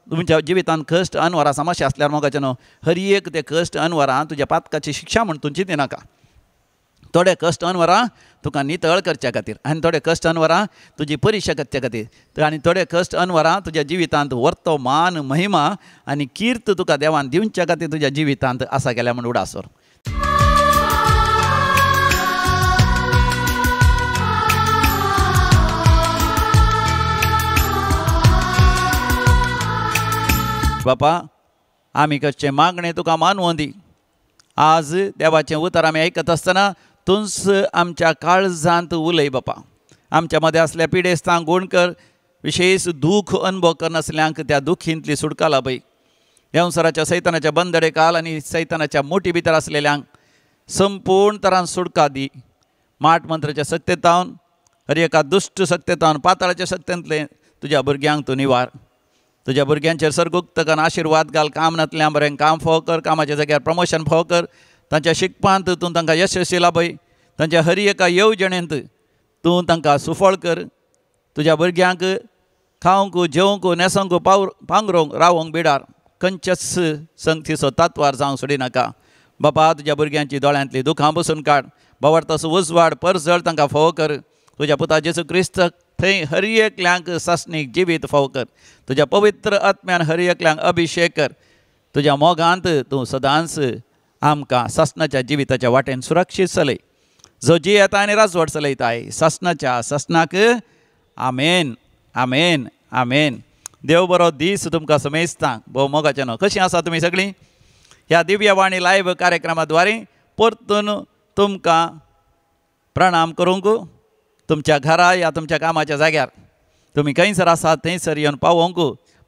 तुमच्या जिवितांत कश्ट अनवरां समस्या आसल्यार मोगाचें न्हू हर एक ते कश्ट अनवरां तुज्या पातकाची शिक्षा म्हूण तूं चिंती नाका. थोडे कश्ट अनवरां तुका नितळ करचे खातीर आनी थोडे कश्ट अनवरां तुजी परिक्षा करचे खातीर आनी थोडे कश्ट अनवरां तुज्या जिवितांत वर्तो मान महिमा आनी कीर्त तुका देवान दिवचे खातीर तुज्या जिवितांत आसा गेल्या म्हूण उडासोर. बापा आमी कशें मागणें तुका मानवों दी. आज देवाचें उतर आमी आयकत आसतना तुंच आमच्या काळजांत उलय बापा. आमच्या मदें असल्या पिडेस्तांक गूण कर. विशेष दूख अनुभव करनासल्यांक त्या दुखींतली सुटका लाभय. संवसाराच्या सैतानाच्या बंदडे काल आनी सैतानाच्या मोठी भितर आसलेल्यांक संपूर्ण तरान सुटका दी. माट मंत्राच्या सक्तेतावन हर एका दुश्ट सक्तेतावन पाताळाच्या सक्तेंतले तुज्या भुरग्यांक तूं निवार. तुज्या भुरग्यांचेर सर्गुक्त करून आशिर्वाद घाल. कामनांतल्यान बरें काम फोव कर. कामाच्या जाग्यार प्रमोशन फोव कर. तांच्या शिकपांत तूं तांकां यशस्वी लाभय. तांच्या हर एका येवजणेंत तूं तांकां सुफळ कर. तुज्या भुरग्यांक खावंक जेवंक न्हेसोंक पांगरोंक रावोंक बिडार. खंयच्याच संगतीचो तातवार जावंक सोडिनाका. बापा तुज्या भुरग्यांची दोळ्यांतली दुखां बसून काड. बावडतासो उजवाड परजळ तांकां फोव कर. तुज्या पुता जेसू क्रिस्त थंय हर एकल्यांक सासणीक जिवीत फोव कर. तुज्या पवित्र आत्म्यान हर एकल्यांक अभिशेक कर. तुज्या मोगांत तूं सदांच आमकां सासणाच्या जिविताच्या वाटेन सुरक्षीत चलय. जो जी येता आनी राजवट चलयताय सासणाक आमेन आमेन आमेन. देव बरो दीस तुमकां समेजता. भोव मोगाचें न्हू. कशीं आसा तुमी सगळीं? ह्या दिव्यवाणी लायव्ह कार्यक्रमा द्वारे परतून तुमकां प्रणाम करूंक तुमच्या घरा या तुमच्या कामाच्या जाग्यार तुमी खंयसर आसात थंयसर येवन पावोंक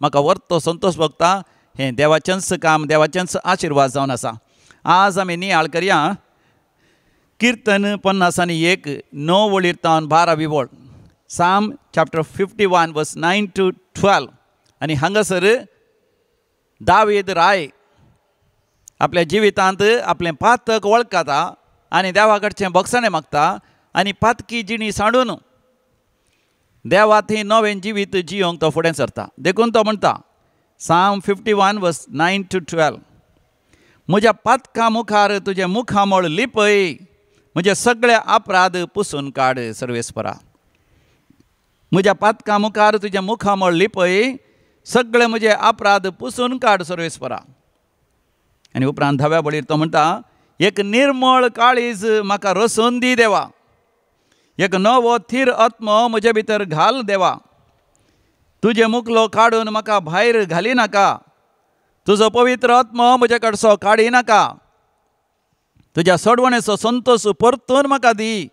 म्हाका वर्तो संतोश भोगता. हें देवाचेंच काम देवाचेंच आशिर्वाद जावन आसा. आज आमी नियाळ करया कीर्तन 51 9 वळीरतावन 12 विवोळ. साम चॅप्टर 51 वर्स 9 to 12. आनी हांगासर दावीद राय आपल्या जिवितांत आपलें पातक वळखता आनी देवा कडचें बक्षणें मागता आनी पातकी जिणी सांडून देवा थंय नवें जिवीत जियोंक तो फुडें सरता. देखून तो म्हणटा साम 51 वर्स 9 to 12. म्हज्या पातका मुखार तुजें मुखामळ लिपय. म्हजे सगळे अपराध पुसून काड सर्वेस्परा. म्हज्या पातका मुखार तुजें मुखामळ लिपय. सगळे म्हजे अपराध पुसून काड सर्वेस्परा. आनी उपरांत 10व्या बळीर तो म्हणटा एक निर्मळ काळीज म्हाका रसून दी देवा. एक नवो थीर आत्मो म्हजे भितर घाल देवा. तुजे मुखलो काडून म्हाका भायर घाली नाका. तुजो पवित्र आत्मो म्हजे कडसो काडी नाका. तुज्या सोडवणेचो संतोश परतून म्हाका दी.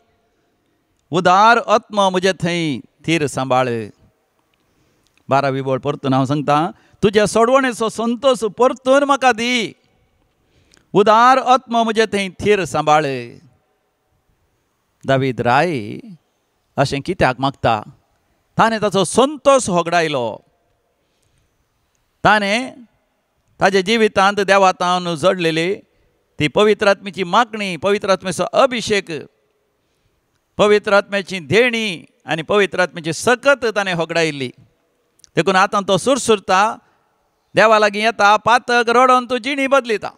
उदार आत्मो म्हजे थंय थीर सांबाळ. 12वी बोळ परतून हांव सांगता तुज्या सोडवणेचो संतोश परतून म्हाका दी. उदार आत्मो म्हजे थंय थीर सांबाळ. दावीद राय अशें कित्याक मागता? ताणें ताचो संतोष होगडायलो. ताणें ताजे जिवितांत देवातावन जोडलेली ती पवित्र आत्म्याची मागणी, पवित्र आत्म्याचो अभिशेक, पवित्र आत्म्याची देणी आनी पवित्र आत्म्याची सकत ताणें होगडायिल्ली. देखून आतां तो सुरसुरता देवा लागीं येता. पातक रडोवन तूं जिणी बदलिता.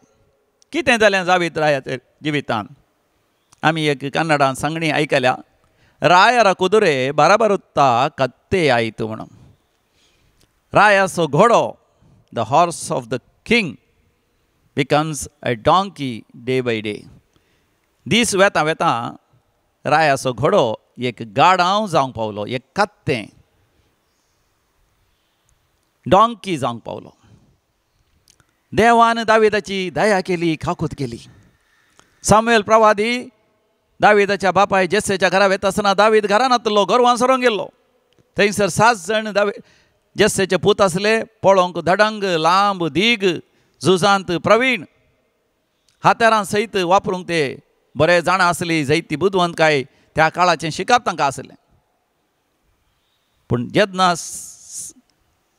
कितें जालें दावीद रायाच्या जिवितांत? आमी एक कन्नडांत सांगणी आयकल्या. रायरा कुदुरे बराबरुत्ता कत्ते आयतु म्हणून. रायाचो घोडो the horse of the king becomes a donkey day by day. दीस वेता वेता रायाचो घोडो एक गाडाव जावंक पावलो, एक कत्तें डॉंकी जावंक पावलो. देवान दाविदाची दया केली, खाकूत केली. सामुएल प्रवादी दाविदाच्या बापाय जेसेच्या घरा वेता आसतना दावीद घरांतलो गोरवां सरोंक गेल्लो. थंयसर 7 जण जेसेचे पूत आसले. पळोवंक धडंग, लांब, दीग, झुजांत प्रवीण, हातेरां सयत वापरूंक ते बरे जाणां आसली. जैती बुदवंतकाय त्या काळाचें शिकप तांकां आसलें. पूण जेन्ना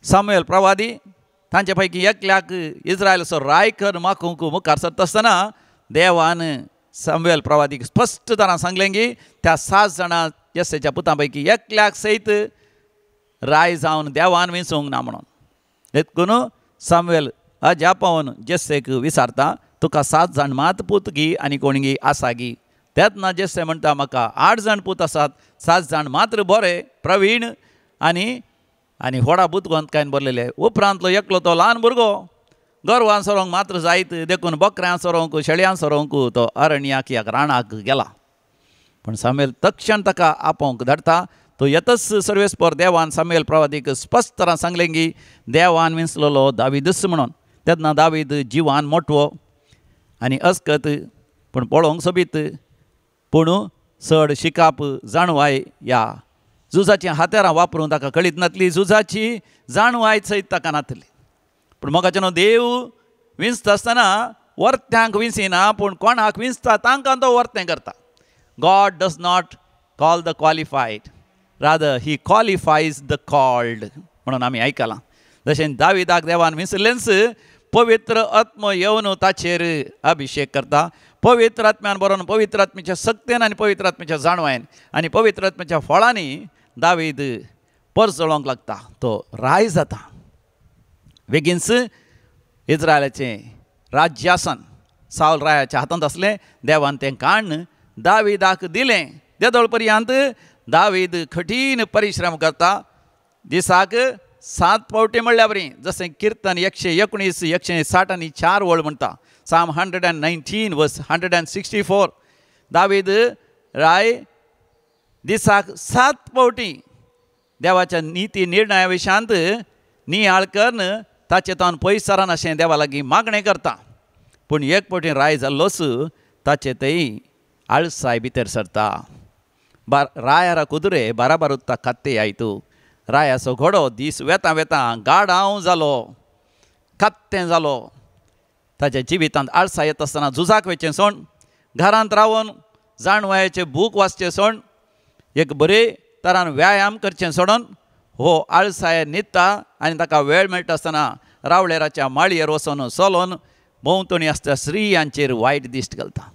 सामुएल प्रवादी तांचे पैकी एकल्याक इस्रायलाचो रायकर मागूंक मुखार सरता आसतना देवान सामुएल प्रवादीक स्पश्ट तरान सांगलें की त्या 7 जाणां जेसेच्या पुतां पैकी एकल्याक सयत राय जावन देवान विंचूंक ना म्हणून. देखून सामुएल हाज्या पावन जेसेक विचारता तुका 7 जाण मात पूत गी आनी कोणगी आसा गी. तेन्ना जेसे म्हणटा म्हाका 8 जाण पूत आसात, 7 जाण मात्र बरे प्रवीण आनी आनी व्हडा बुदगंतकायन भरलेले. उपरांतलो एकलो तो ल्हान भुरगो गोरवां सोरोंक मात्र जायत देखून बकऱ्यां सोरोंक शेळयां सोरोंक तो अरण्याक रानाक गेला. पण सामुएल तक्षण ताका आपोवंक धाडटा. तो येतच सर्वेस्पर देवान सामुएल प्रवादीक स्पश्ट तरां सांगलें की देवान विंचलोलो दावीदच म्हणून. तेन्ना दावीद जिवान मोठवो आनी अस्कत पूण पळोवंक सोबीत पूण चड शिकाप जाणवाय ह्या झुजाचीं हात्यारां वापरून ताका कळीत नासली. झुजाची जाणवाय सयत ताका नासली. पूण मोगाचें देव विंचता आसतना वर्त्यांक विंचिना पूण कोणाक विंचता तांकां तो वर्तें करता. God does not call the qualified, rather he qualifies the called म्हणून आमी आयकलां. जशें दाविदाक देवान विंचलेंच पवित्र आत्म येवन ताचेर अभिशेक करता. पवित्र आत्म्यान बरोवन पवित्र आत्म्याच्या सक्तेन आनी पवित्र आत्म्याच्या जाणवायन आनी पवित्र आत्म्याच्या फळांनी दावीद परजळोंक लागता. तो राय जाता. बेगीनच इस्रायलाचें राज्यासन साऊल रायाच्या हातांत आसलें. देवान तें काण दाविदाक दिलें. देदोळ पर्यंत दावीद कठीण परिश्रम करता. दिसाक 7 पावटी म्हणल्यार बरी. जशें किर्तन 119, 160 आनी 4 वळ म्हणटा. साम 119 वर्स 164. दावीद राय दिसाक 7 पावटी देवाच्या निती निर्णया विशयांत नियाळ करून ताचे तावन पयस सरान अशें देवा लागीं मागणें करता. पूण एक पावटी राय जाल्लोच ताचे थंय आळसाय भितर सरता. रायारा कुदरे बाराबार उत्ता कात्ते आयतू. रायाचो घोडो दीस वेता वेता गाडाव जालो, कात्तें जालो. ताच्या जिवितांत आळसाय येता आसतना झुजाक वचचें सोड, घरांत रावन जाणवायाचें बूक वाचचें सोड, एक बरे तरान व्यायाम करचें सोडून हो आळसाय न्हिदता आनी ताका वेळ मेळटा आसतना रावळेराच्या माळयेर वचून चलोन भोंवतणी आसता स्त्रियांचेर वायट दिश्ट घालता.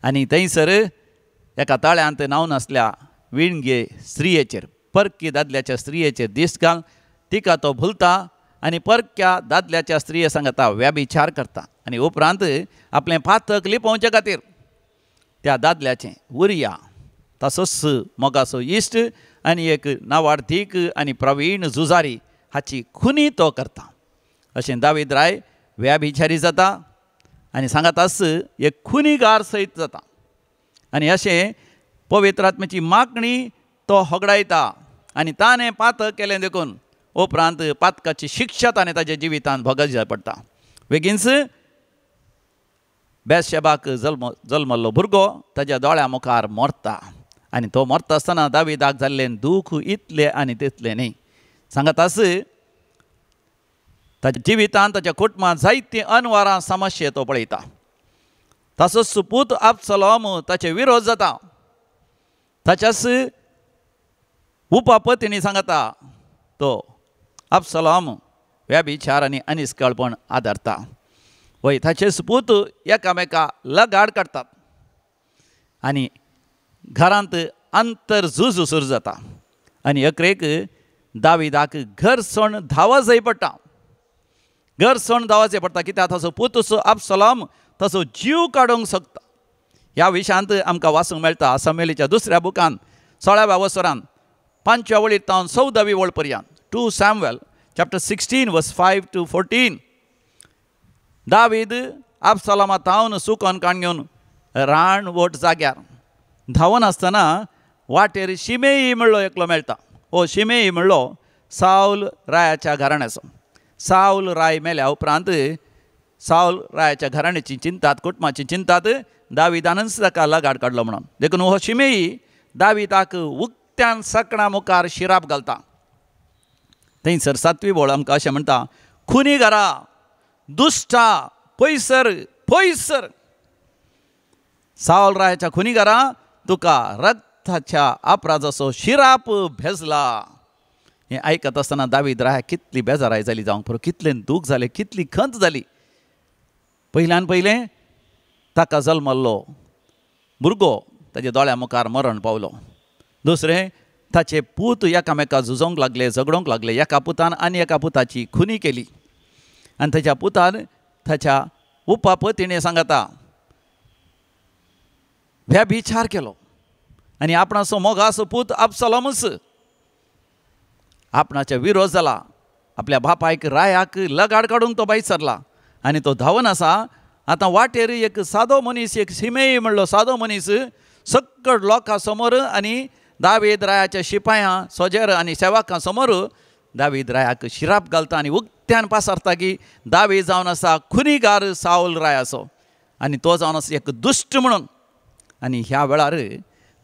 आनी थंयसर एका ताळ्यांत नांव नासल्या विणगे स्त्रियेचेर, परकी दादल्याच्या स्त्रियेचेर दिश्ट घाल. तिका तो भुलता आनी परक्या दादल्याच्या स्त्रिये सांगता व्याभिचार करता. आनी उपरांत आपलें पातक लिपोवचे खातीर त्या दादल्याचें उरिया तसोच मोगाचो इश्ट आनी एक नावार्थीक आनी प्रवीण झुजारी हाची खुनी तो करता. अशें दावीद राय व्याभिचारी जाता आनी सांगातास एक खुनीगार सयत जाता. आनी अशें पवित्र आत्म्याची मागणी तो होगडायता आनी ताणें पातक केलें देखून उपरांत पातकाची शिक्षा ताणें ताच्या जिवितांत भोगत पडटा. बेगीनच बेतशेबाक जल्मल्लो भुरगो ताच्या दोळ्या मुखार मरता. आनी तो मरता आसतना दाविदाक जाल्लें दूख इतलें आनी तितलें न्ही. सांगातास ताच्या जिवितांत ताच्या कुटुंबांत जायतीं अनवरां समस्या तो पळयता. तसोच पूत अबसलोम ताचे विरोध जाता. ताच्याच उपपत्नी सांगता तो अबसलोम व्याभिचार आनी अनिश्कळपण आदरता. वय ताचेच पूत एकामेका लगाड काडटात आनी घरांत अंतर झूज सुरू जाता. आनी अकरेक दाविदाक घर सोडून धांवच जाय पडटा. घर सोडून धांवचें पडटा कित्याक ताचो पूतसो अबसलोम ताचो जीव काडूंक सोदता. ह्या विशयांत आमकां वाचूंक मेळटा सामुएलीच्या 2ऱ्या बुकांत 16व्या वसरांत 5व्या वळीर तावन 14वी वळ पर्यंत 2 Samuel chapter 16 verse 5 to 14. दावीद अबसलोमा तावन सुकोन काण घेवन रान वोट जाग्यार धांवन आसतना वाटेर शिमेई म्हणलो एकलो मेळटा. हो शिमेई म्हणलो साऊल रायाच्या घराण्याचो. साऊल राय मेल्या उपरांत साऊल रायाच्या घराण्याची चिंतात, कुटुंबाची चिंतात दाविदानच ताका लगाड काडलो म्हणून. देखून हो शिमेई दाविदाक उक्त्यान सकाळा मुखार शिराप घालता. थंयसर 7वी वळ आमकां अशें म्हणटा, खुनीगारा, दुश्टा, पयसर पयसर. साऊल रायाच्या खुनीगारा तुका रक्ताच्या अपराधाचो शिराप भेजला. हें आयकत आसतना दावीद राया कितली बेजाराय जाली जावंक पुरो, कितलें दूख जालें, कितली खंत जाली. पयल्यान पयलें ताका जल्मल्लो भुरगो ताच्या दोळ्या मुखार मरण पावलो. दुसरें ताचे पूत एकामेका झुजोंक लागले, झगडोंक लागले. एका पुतान आनी एका पुताची खुनी केली. आनी ताच्या पुतान ताच्या उपापतीने सांगता व्यभिचार केलो आनी आपणाचो मोगाचो पूत अबसलोमूच आपणाच्या विरोध जाला. आपल्या बापायक रायाक लगाड काडूंक तो भायर सरला आनी तो धांवन आसा. आतां वाटेर एक सादो मनीस, एक शिमेई म्हणलो सादो मनीस सकट लोकां समोर आनी दावीद रायाच्या शिपायां सोजेर आनी सेवकां समोर दावीद रायाक शिराप घालता आनी उक्त्यान पासारता की दावीद जावन आसा खुनीगार साऊल रायाचो आनी तो जावन आसा एक दुश्ट म्हणून. आनी ह्या वेळार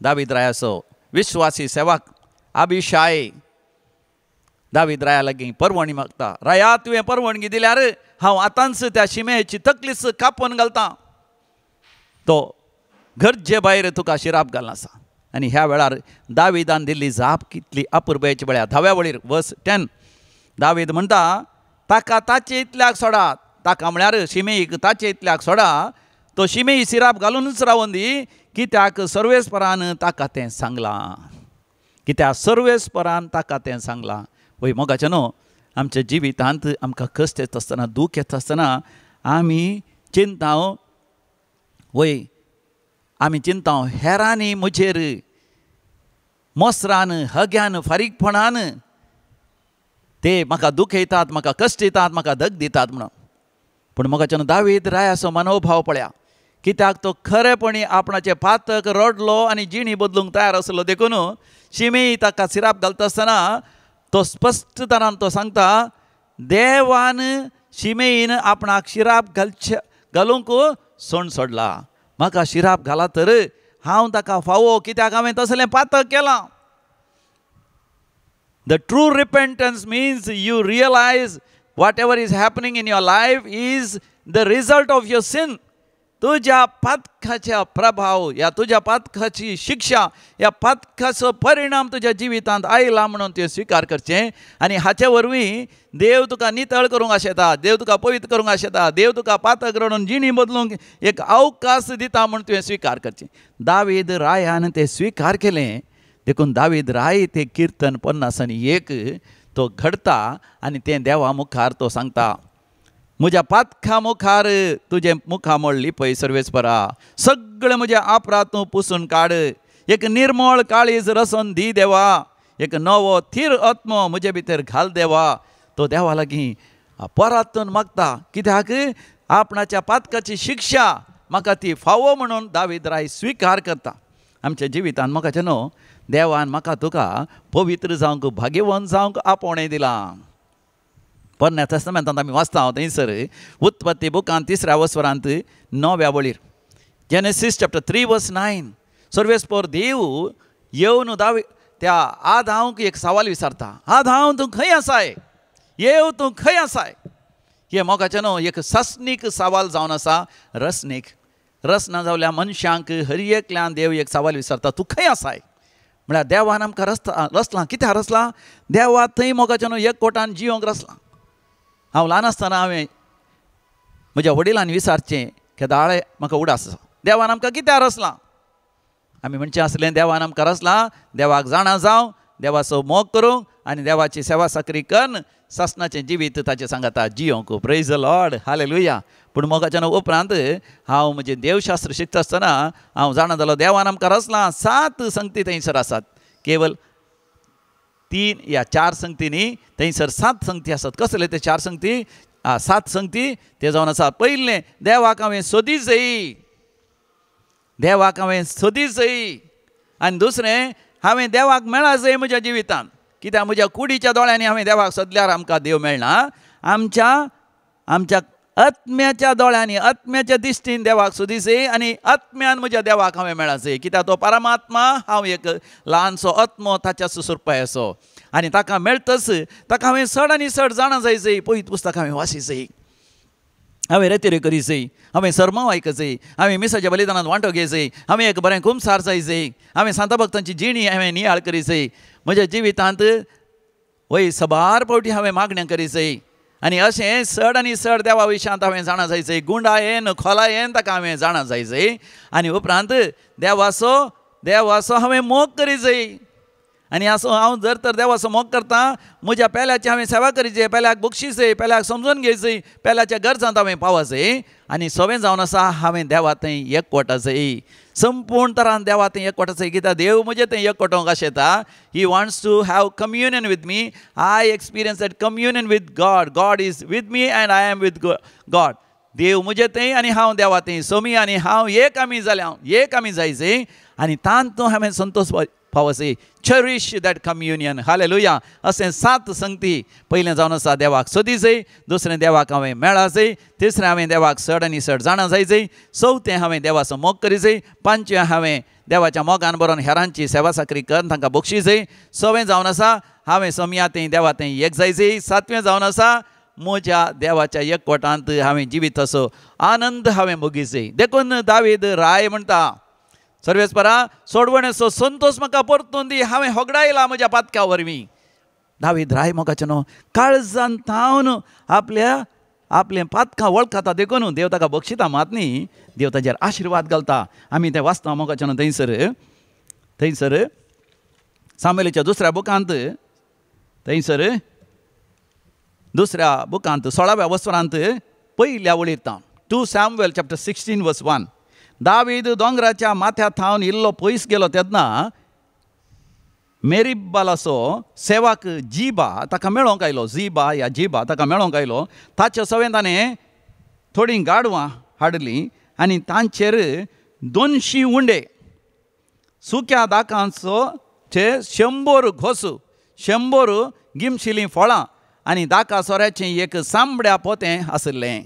दावीद रायाचो विश्वासी सेवक अभिशाय दावीद राया लागीं परवणी मागता. राया तुवें परवणगी दिल्यार हांव आतांच त्या शिमेची तकलीच कापून घालता. तो गरजे भायर तुका शिराप घालना आसा. आनी ह्या वेळार दावीदान दिल्ली जाप कितली अपुर्बेची म्हळ्यार 10व्या वळीर वर्स 10 दावीद म्हणटा ताका ताचे इतल्याक सोडा. ताका म्हळ्यार शिमेईक ताचे इतल्याक सोडा. तो शिमेई शिराप घालूनच रावून दी कित्याक सर्वेस्परान ताका तें सांगलां. कित्याक सर्वेस्परान ताका तें सांगलां. वय मोगाचे न्हू, आमच्या जिवितांत आमकां कश्ट येता आसतना दूख येता आसतना आमी चिंताव वय आमी चिंताव हेरांनी म्हजेर मोसरान हग्यान फारीकपणान ते म्हाका दुखयतात, म्हाका कश्ट दितात, म्हाका दग दितात म्हणून. पूण मोगाचे न्हू दावीद रायाचो मनोभाव पळया. कित्याक तो खरेपणी आपणाचे पातक रडलो आनी जिणी बदलूंक तयार आसलो देखून शिमेई ताका सिराप घालता आसतना तो स्पश्ट तरान तो सांगता देवान शिमेईन आपणाक शिराप घालूंक सोण सोडला. म्हाका शिराप घाला तर हांव ताका फावो कित्याक हांवें तसलें पातक केलां. The true repentance means you realize whatever is happening in your life is the result of your sin. तुझ्या पातकाचा प्रभाव या तुझ्या पातकाची शिक्षा या पातकाचो परिणाम तुझ्या जिवितांत आयला म्हणून ते स्वीकार करचें. आनी हाचे वरवीं देव तुका नितळ करूंक आशेता, देव तुका पवित्र करूंक आशेता, देव तुका पातक रडून जिणी बदलूंक एक अवकाश दिता म्हणून तुवें स्वीकार करचें. दावीद रायान तें स्वीकार केलें देखून दावीद राय ते कीर्तन 51 तो घडता आनी तें देवा मुखार तो सांगता म्हज्या पातखा मुखार तुजे मुखा मोडली पळय सर्वेस्परा. सगळे म्हज्या आपरात तूं पुसून काड. एक निर्मळ काळीज रसन दी देवा. एक नवो थीर आत्मो म्हजे भितर घाल देवा. तो देवा लागीं परतून मागता कित्याक आपणाच्या पातकाची शिक्षा म्हाका ती फावो म्हणून दावीद राय स्वीकार करता. आमच्या जिवितांत म्हाका न्हू देवान म्हाका तुका पवित्र जावंक भाग्यवान जावंक आपोवणें दिलां. पोरण्या तेस्तामेंतांत आमी वाचता थंयसर उत्पत्ती बुकांत 3ऱ्या वस्वरांत 9व्या वळीर जेनेसीस चॅप्टर 3 वर्स 9 सर्वेस्पर देव येवन दावीद त्या आदांक एक सवाल विचारता. आदांव तूं खंय आसाय? येव तूं खंय आसाय? हे मोगाचें न्हू एक सस्नीक सवाल जावन आसा. रस ना जावल्या मनशांक हर एकल्यान देव एक सवाल विचारता तूं खंय आसाय? म्हळ्यार देवान आमकां रचलां. कित्याक रचलां? देवा थंय मोगाचें न्हू एक कोटान जियोंक रचलां. हांव ल्हान आसतना हांवें म्हज्या वडिलांनी विचारचें केदाळे म्हाका उडास देवान आमकां कित्याक रचलां? आमी म्हणचें आसलें देवान आमकां रचलां देवाक जाणा जावं, देवाचो मोग करूंक आनी देवाची सेवा साकरी करून ससनाचें जिवीत ताचें सांगता जियोंक. Praise the Lord, hallelujah. पूण मोगाच्या उपरांत हांव म्हजें देवशास्त्र शिकता आसतना हांव जाणा जालो देवान आमकां रचलां 7 संगती थंयसर आसात. केवल 3 या 4 संगती न्ही, थंयसर 7 संगती आसात. कसले ते 4 संगती? 7 संगती ते जावन आसा. पयलें देवाक हांवें सोदी जायी, देवाक हांवें सोदी जायी. आनी दुसरें हांवें देवाक मेळा जाय म्हज्या जिवितांत. कित्याक म्हज्या कुडीच्या दोळ्यांनी हांवें देवाक सोदल्यार आमकां देव मेळना. आमच्या आत्म्याच्या दोळ्यांनी आत्म्याच्या दिश्टीन देवाक सोदी जाय आनी आत्म्यान म्हज्या देवाक हांवें मेळा जाय. कित्याक तो परमात्मा, हांव एक ल्हानसो आत्मो ताच्या सुरपायसो आनी ताका मेळटच ताका हांवें चड आनी चड जाणा जाय. पळयत पुस्तक हांवें वाची जाय, हांवें रेतेऱ्यो करी जाय, हांवें सर्मांव आयक जाय, हांवें मिसाच्या बलिदानांत वांटो घे जाय, हांवें एक बरें कुमसार जाय, हांवें सांत भक्तांची जिणी हांवें नियाळ करी जाय. म्हज्या जिवितांत वय सबार फावटी हांवें मागण्या करी जाय आनी अशें चड आनी चड देवा विशयांत हांवें जाणा जाय. गुंडायेन खोलायेन ताका हांवें जाणा जाय आनी उपरांत देवाचो हांवें मोग करी जाय आनी असो हांव जर तर देवाचो मोग करता, म्हज्या पेल्याची हांवें सेवा करची, पेल्याक बक्षिसय, पेल्याक समजून घेवचें, पेल्याच्या गरजांत हांवें पावचें आनी सगळें जावन आसा हांवें देवा थंय एकवटाचें, संपूर्ण तरान देवा थंय एकवटाचें. कित्याक देव म्हजें थंय एकवटोंक अशें येता. He wants to have communion with me. I experience that communion with God. God is with me and I am with God. देव म्हजें थंय आनी हांव देवा थंय. सोमी आनी हांव एक आमी जाल्या, एक आमी जायचें आनी तांत हांवें संतोश पावचें. Cherish that communion. हालेलुया. अशें 7 संगती. पयलें जावन आसा देवाक सोदीचें, दुसरें देवाक हांवें मेळाचें, तिसरें हांवें देवाक चड आनी चड जाणां जायचें, चवथें हांवें देवाचो मोग करीचें, पांचवें हांवें देवाच्या मोगान बरोवन हेरांची सेवा साकरी करून तांकां बक्षिचें, सवें जावन आसा हांवें सोमया थंय देवा थंय एक जायचें, सातवें जावन आसा म्हज्या देवाच्या एकवटांत हांवें जिवीत असो आनंद हांवें भोगीचें. देखून दावीद राय म्हणटा, सर्वेस्परा सोडवणेचो संतोष म्हाका परतून दी, हांवें होगडायला म्हज्या पातक्या वरवीं. दावीद राय मोगाचें न्हू, काळजान तावन आपलें पातकां वळखता. देखून देव ताका बक्षिता मात न्ही, देव ताचेर आशिर्वाद घालता. आमी तें वाचता मोगाचें न्हू. थंयसर सामुएलीच्या दुसऱ्या बुकांत, थंयसर दुसऱ्या बुकांत 16व्या वस्त्रांत पयल्या वळींत 2 Samuel chapter 16 verse 1. दावीद दोंगराच्या माथ्या थावन इल्लो पयस गेलो तेन्ना मेरीबालाचो सेवाक जीबा ताका मेळोंक आयलो. जीबा ताका मेळोंक आयलो. ताचे सवें ताणें थोडीं गाडवां हाडलीं आनी तांचेर 200 उंडे, सुक्या दाकांचो 100 घोस, 100 गिमशिलीं फळां आनी दाका सोऱ्याचें एक सांबड्या पोतें आसलें.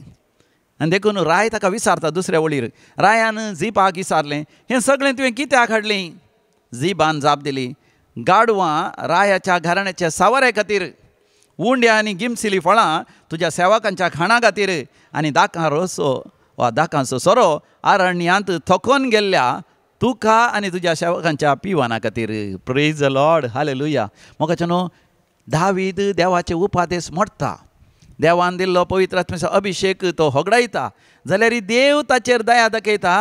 आनी देखून राय ताका विचारता दुसऱ्या वळीर, रायान झिपाक विचारलें, हें सगळें तुवें कित्याक हाडलें? झिबान जाप दिली, गाडवां रायाच्या घराण्याच्या सावरे खातीर, उंड्या आनी गिमसिली फळां तुज्या सेवकांच्या खाणा खातीर, आनी दाकां रोसो वा दाकांचो सोरो अरण्यांत थकोन गेल्ल्या तुका आनी तुज्या सेवकांच्या पिवाना खातीर. Praise the Lord. हालेलुया. मोगाचें न्हू, दावीद देवाचे उपादेश मोडटा, देवान दिल्लो पवित्र आत्म्याचो अभिशेक तो होगडायता, जाल्यार देव ताचेर दया दाखयता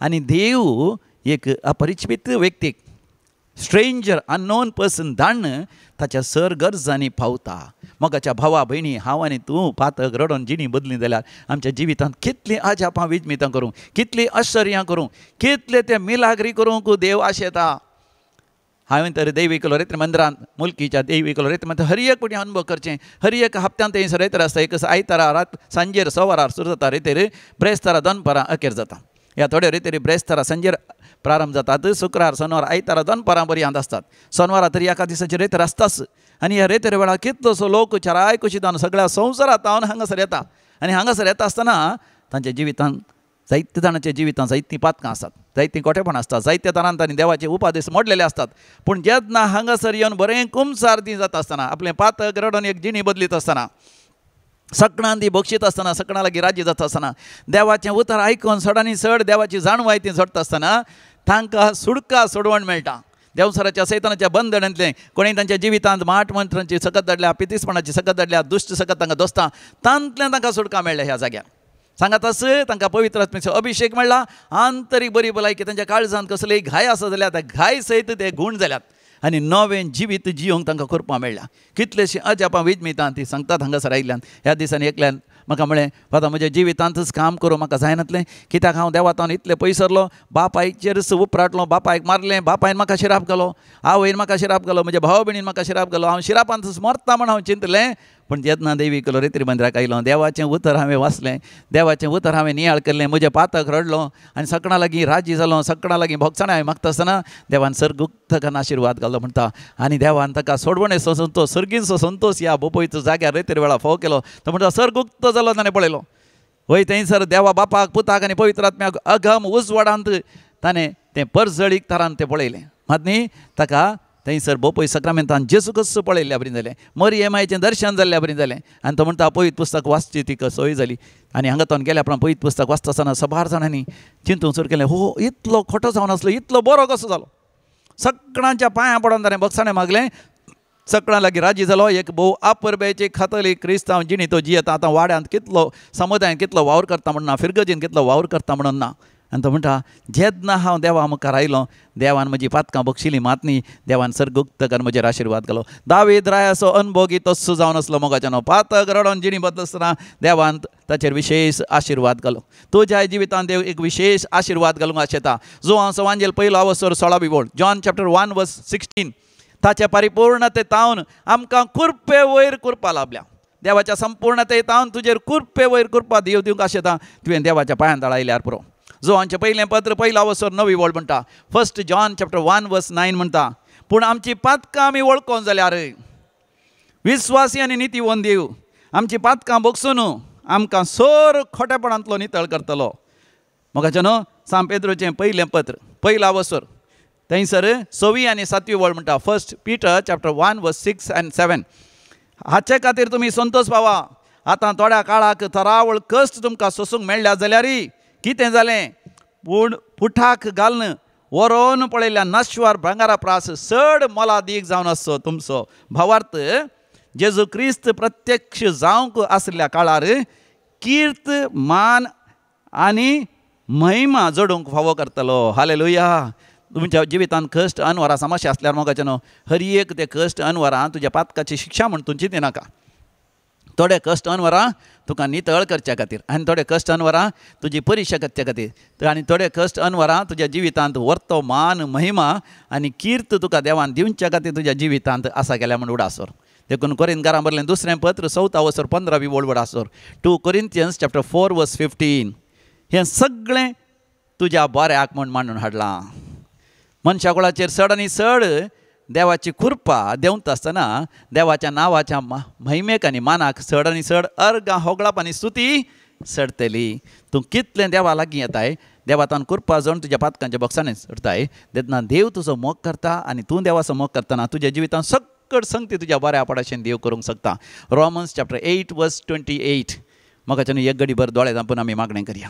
आनी देव एक अपरिचित व्यक्तीक, स्ट्रेंजर अननोन पर्सन धाडून ताच्या सर गरजांनी पावता. मोगाच्या भावा भयणी, हांव आनी तूं पातक रडोन जिणी बदली जाल्यार आमच्या जिवितांत कितलीं अजापां विजमितां करूं, कितलीं आश्चर्यां करूं, कितले ते मिलाग्री करूंक देव आशेता. हांवें तर दैवीक लोरेत्र मंदिरांत, मुल्कीच्या दैवीक लोरेत्र मंदिरांत हर एक फावटी अनुभव करचें. हर एक हप्त्यांत थंय रेतर आसता. एक आयतारा रात सांजेर 6 वरार सुरू जाता रेतेर, ब्रेस्तारा 2 अखेर जाता. ह्या थोड्या रेतेर ब्रेस्तारा सांजेर प्रारंभ जातात, शुक्रार शेनवार आयतारा 2 पर्यंत आसतात. शेनवारा तरी एका दिसाची रेतर आसताच. आनी ह्या रेतेर वेळार कितलोसो लोक चराय कुशीदान सगळ्या संवसारांत हांवन हांगासर येता. आनी हांगासर येता आसतना तांच्या जिवितांत जायत्या जाणांच्या जिवितांत जायतीं पातकां आसात, जायतीं कोठेपण आसतात, जायत्या तरान तांणी देवाचे उपादेश मोडलेले आसतात. पूण जेन्ना हांगासर येवन बरें कुमसार ती जाता आसतना, आपलें पातक रडोन एक जिणी बदलीत आसतना, सकाळां ती बक्षीत आसतना, सकाळां लागीं राज्य जाता आसतना, देवाचें उतर आयकून चडांनी चड देवाची जाणवाय ती जोडटा आसतना तांकां सुडका सोडवण मेळटा. देवसराच्या सैतानाच्या बंधनांतले कोणी तांच्या जिवितांत माट मंत्रांची सकत धाडल्या, पितीसपणाची सकत धाडल्या, दुश्ट सकत तांकां दोस्तां, तांतल्यान तांकां सुडका मेळ्ळ्या. ह्या जाग्यार सांगातास तांकां पवित्र आत्म्याचो अभिशेक मेळ्ळा. आंतरीक बरी भलायकी तांच्या काळजांत कसलीय घाय आसा जाल्यार त्या घाय सयत ते गूण जाल्यात आनी नवें जिवीत जियोंक तांकां करपाक मेळ्ळां. कितलेशीं अजापां विजमितां ती सांगतात हांगासर आयिल्ल्यान. ह्या दिसांनी एकल्यान म्हाका म्हळें, आता म्हज्या जिवितांतच काम करूं म्हाका जायनातलें, कित्याक हांव देवातावन इतलें पयसरलो, बापायचेरच उपराटलो, बापायक मारलें, बापायन म्हाका शिराप घालो, आवयन म्हाका शिराप घालो, म्हज्या भाव भयणीन म्हाका शिराप घालो, हांव शिरापांतच मरता म्हण हांव चिंतलें. पूण जेन्ना दैवीक लोरेत्री मंदिराक आयलो, देवाचें उतर हांवें वाचलें, देवाचें उतर हांवें नियाळ केल्लें, म्हजें पातक रडलो आनी सकाळां लागीं राजी जालो, सकाळां लागीं भोगसणां हांवें मागता आसतना देवान सर्गुक्त ताका आशिर्वाद घालो म्हणटा. आनी देवान ताका सोडवणेचो संतोश, सर्गींचो संतोश ह्या पवित्र जाग्यार रेतेर वेळा फोव केलो. तो म्हणटा सर्गुक्त जालो ताणें पळयलो. वय थंयसर देवा बापाक, पुताक आनी पवित्र आत्म्याक अघम उजवाडांत ताणें तें परजळीक तरान तें पळयलें. मात न्ही ताका थंयसर बोपय सक्रामेंतान जेजू कसो पळयल्ल्या बरी जालें, मरियमायेचें दर्शन जाल्ल्या बरी जालें. आनी तो म्हणटा पवित्र पुस्तक वाचची तिका सोय जाली. आनी हांगा तो गेल्या उपरांत पवित्र पुस्तक वाचता आसतना 100 जाणांनी चिंतून सुरू केलें, हो इतलो खोटो जावन आसलो, इतलो बरो कसो जालो. सगळ्यांच्या पांयां पडोन ताणें बक्षाणें मागलें, सकाळां लागीं राजी जालो. एक भोव अपुरबेचे खातलीक क्रिस्तांव जिणी तो जियेता. आतां वाड्यांत कितलो, समुदायांत कितलो वावर करता म्हणून ना, फिरगजीन कितलो वावर करता म्हणून ना, आनी तो म्हणटा जेन्ना हांव देवा मुखार आयलो देवान म्हजी पातकां बक्षिलीं मात न्ही देवान सर्गुक्तकार म्हजेर आशिर्वाद घालो. दावीद रायाचो अनुभोगी तस्सो जावन आसलो मोगाच्यानो. पातक रडोन जिणी बदल आसतना देवान ताचेर विशेश आशिर्वाद घालो. तुज्या जिवितांत देव एक विशेश आशिर्वाद घालूंक आशेता. जो हांव सवांजेल पयलो अवसर 16 बोल जॉन चॅप्टर 1:16 ताच्या परिपूर्णतेतावन आमकां कुरपे वयर कुरपा लाभल्या. देवाच्या संपूर्णतेतावन तुजेर कुरपे वयर कुरपा देव दिवंक आशेता. तुवें देवाच्या पांयां तळा आयल्यार पुरो. जो आमचें पयलें पत्र पयलो अवसर 9 बोल म्हणटा. 1 जॉन चॅप्टर 1:9 म्हणटा पूण आमची पातकां आमी वळखोन जाल्यार विस्वासी आनी नितीवंत देव आमची पातकां बगसून आमकां सर खोटेपणांतलो नितळ करतलो. मोगाचें न्हू सांत पेद्रोचें पयलें पत्र पयलो अवसर थंयसर 6 आनी 7 वळ म्हणटा. 1 Peter chapter 1:6 and 7 हाचे खातीर तुमी संतोश पावा. आतां थोड्या काळाक तरावळ कश्ट तुमकां सोसूंक मेळ्ळ्या जाल्यार कितें जालें पूण पुठाक घालन व्हरोन पळयल्या नश्वर भांगारा प्रास चड मोलादीक जावन आसचो तुमचो भावार्थ जेजू क्रिस्त प्रत्यक्ष जावंक आसल्या काळार कीर्त मान आनी महिमा जोडूंक फावो करतलो. हालेलुया. तुमच्या जिवितांत कश्ट अनवरां समस्या आसल्यार मोगाचें न्हू हर एक ते कश्ट अनवरां तुज्या पातकाची शिक्षा म्हूण तूं चिंती नाका. थोडे कश्ट अनवरां तुका नितळ करच्या खातीर आनी थोडे कश्ट अनवरां तुजी परिक्षा करच्या खातीर आनी थोडे कश्ट अनवरां तुज्या जिवितांत वर्तो मान महिमा आनी कीर्त तुका देवान दिवच्या खातीर तुज्या जिवितांत आसा गेल्या म्हूण उडासोर. देखून कोरिंथकारां बरयलें 2 पत्र 4 अवसर 15 उडासोर. 2 Corinthians chapter 4:15 हें सगळें तुज्या बऱ्याक म्हूण मांडून हाडलां. मनशा कुळाचेर चड आनी चड देवाची कृपा देंवत आसतना देवाच्या नांवाच्या महिमेक आनी मानाक चड आनी चड अर्गां होगळाप आनी स्तुती चडटली. तूं कितलें देवा लागीं येताय देवातान कृपा जावन तुज्या पातकांच्या बॉक्सांनी चडताय तेन्ना देव तुजो मोग करता आनी तूं देवाचो मोग करतना तुज्या जिवितांत सकट संगती तुज्या बऱ्या पडाशेन देव करूंक शकता. Romans chapter 8:28 म्हाका एक घडी भर दोळे धांपून आमी मागणें करया.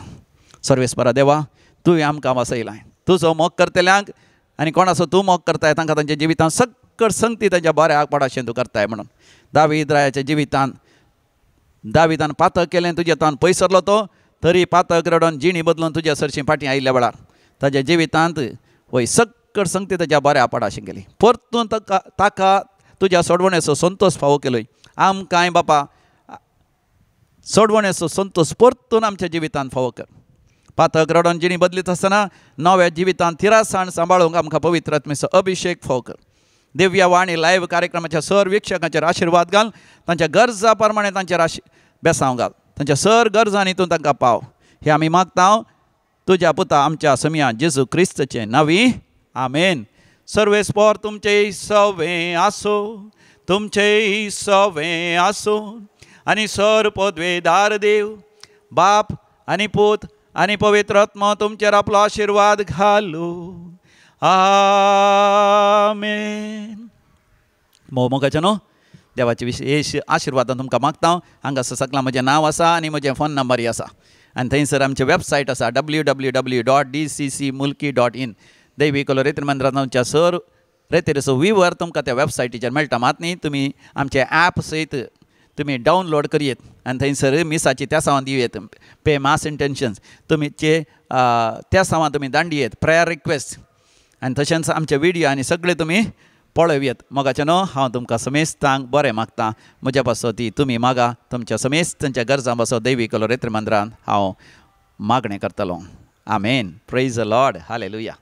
सर्वेस्परा देवा तुवें आमकां वासयलां तुजो मोग करतल्यांक आनी कोणाचो तूं मोग करताय तांकां तांच्या जिवितांत सकट संगती तांच्या बऱ्या पडाशें तूं करताय म्हणून. दावीद रायाच्या जिवितांत दावीदान पातक केलें तुजे तान पयसरलो तो तरी पातक रडोन जिणी बदलून तुज्या सरशी फाटीं आयिल्ल्या वेळार ताच्या जिवितांत वय सकट संगती ताच्या बऱ्या पडाशें गेली. परतून ताका तुज्या सोडवणेचो संतोश फावो केलोय. आमकांय बापा सोडवणेचो संतोश परतून आमच्या जिवितांत फावो कर. पातक रडोन जिणी बदलीत आसतना नव्या जिवितांत तिरासाण सांबाळूंक आमकां पवित्र आत्मेचो अभिशेक फावो कर. दिव्या वाणी लायव्ह कार्यक्रमाच्या सर विक्षकांचेर आशिर्वाद घाल. तांच्या गरजा प्रमाणे तांचेर बेसांव घाल. तांच्या सर गरजांनी तूं तांकां पाव. हे आमी मागता तुज्या पुता आमच्या समिया जेजू क्रिस्तचे नांवी आमेन. सर्वेस्पर तुमचेय सवें आसो तुमचेय सवें आसो आनी सर पदवेदार देव बाप आनी पूत आनी पवित्र आत्मा तुमचेर आपलो आशिर्वाद घालू. आमेन. मोगाचें न्हू देवाचे विशेष आशिर्वादान तुमकां मागता. हांगासर सकलां म्हजें नांव आसा आनी म्हजें फोन नंबरूय आसा आनी थंयसर आमचें वेबसायट आसा www.dccmulki.in. दैवी कलो रेतीर मंदिरांच्या सर रेतीरचो विवर तुमकां त्या वेबसायटीचेर मेळटा. मात न्ही तुमी आमचे ॲप सयत तुमी डावनलोड करयेत आनी थंयसर मिसाची त्या सावन दिवयेत. पे मास इंटेन्शन्स तुमीचे त्या सावन तुमी धाडियेत प्रेयर रिक्वेस्ट आनी तशेंच आमचे व्हिडियो आनी सगळे तुमी पळयेत. मोगाचें न्हू हांव तुमकां समेस्तांक बरें मागतां. म्हज्या पासो ती तुमी मागा तुमच्या समेस्तांच्या गरजां पासो दैवी कलो रेतीर मंदिरांत हांव मागणें करतलों. Amen. Praise the Lord. Hallelujah.